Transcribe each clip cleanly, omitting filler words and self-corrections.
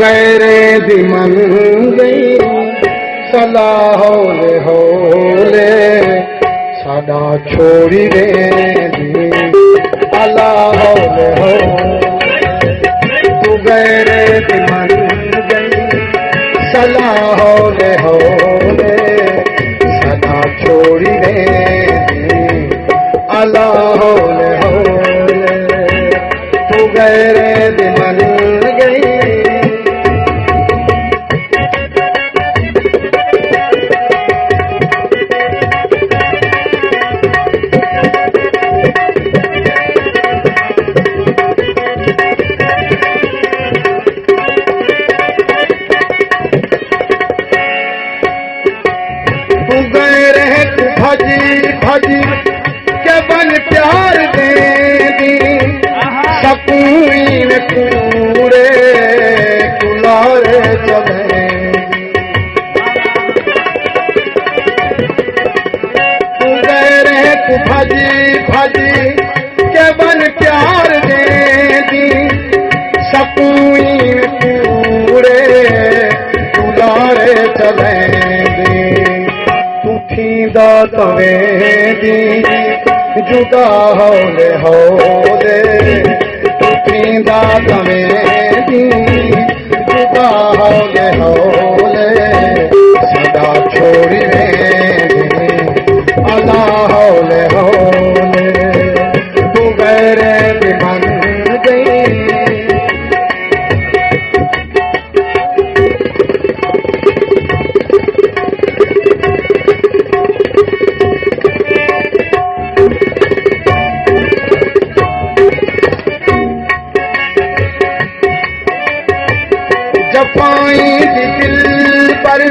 गैरे दी मन गई सला हौले हौले साडा छोड़ी रे दी अला हौले हौले तू गैरे दी मन गई सला हौले हौले साडा छोड़ी रे दी अला हौले हौले तू गैरे दी मन गई भजी के बन प्यार दे दी सकून पूरे कुलारे चले तू गए रहे तू भजी के बन प्यार दे दी सकून पूरे कुलारे चले थींदा तवें दी जुदा हौले हौले थींदा तवें दी जुदा हौले हौले सदा छोड़ी दी अला हौले हौले तू गैरे दी मन गई जपाई दिल पर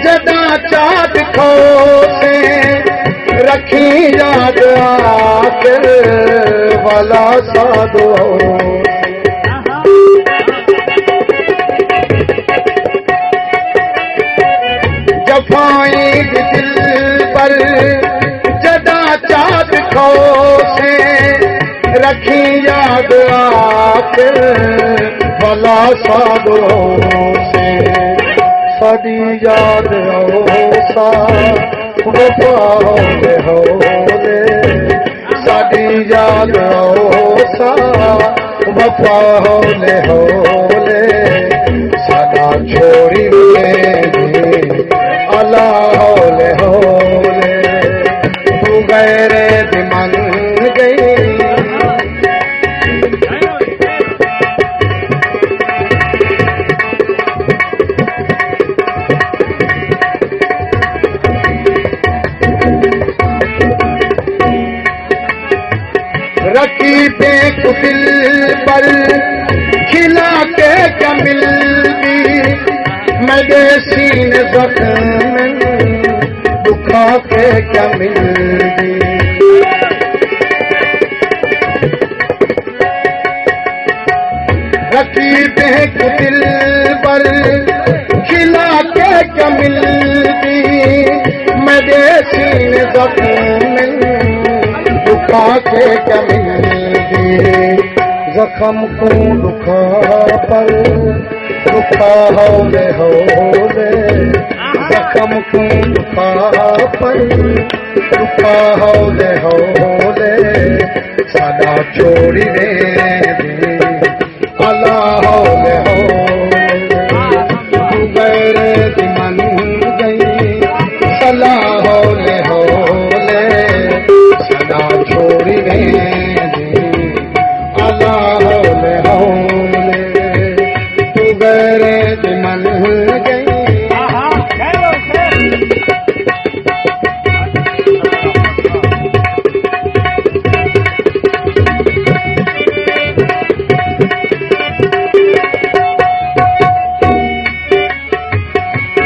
जदा चाँद खो से रखी याद आखिर वाला साधो जपाई दिल पर जदा चाँद खो से रखी याद आखिर भला साधो से सदी याद सा वफा हौले हौले सदी याद सा वफा हौले हौले सदा छोड़ी दी अला हौले हौले तू गैरे दी मन गई रखी देख दिल पर खिला के कमिल दी मेरे सीने जख्म दुखा के कमिल दी रखी देख दिल पर खिला के कमिल दी मेरे सीने जख्म दुखा के कमिल दी जख्म को दुखा पर दुखा हौले हौले जख्म को दुखा पर दुखा हौले हौले सदा छोड़ी दे अला हौले हौले तू गैरे दी मन गई सला हौले हौले सदा छोड़ी दे अला हौले हौले तू गैरे दी मन गई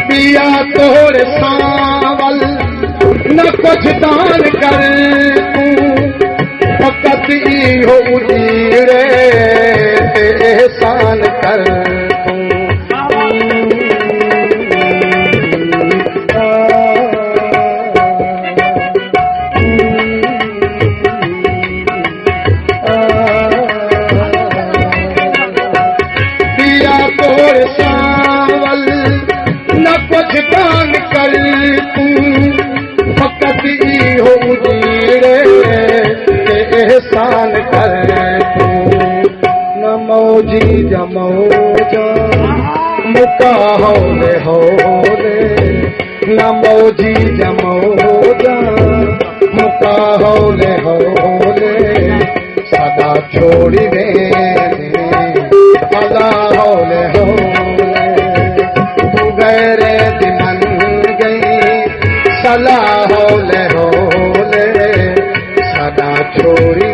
पिया तोड़ सावल न कुछ दान कर तू फकत इहो उजीरे ते एहसान कर तू पिया तो और सावल न कुछ दान कर तू फकत इहो उजीड़े ते एहसान कर तू न मौजी जमौजा मुका हौले हौले न मौजी जमौजा मुका हौले हौले सदा छोड़ी दे अला हौले हौले गैरे दिमन गई सला हौले हौले सदा छोड़ी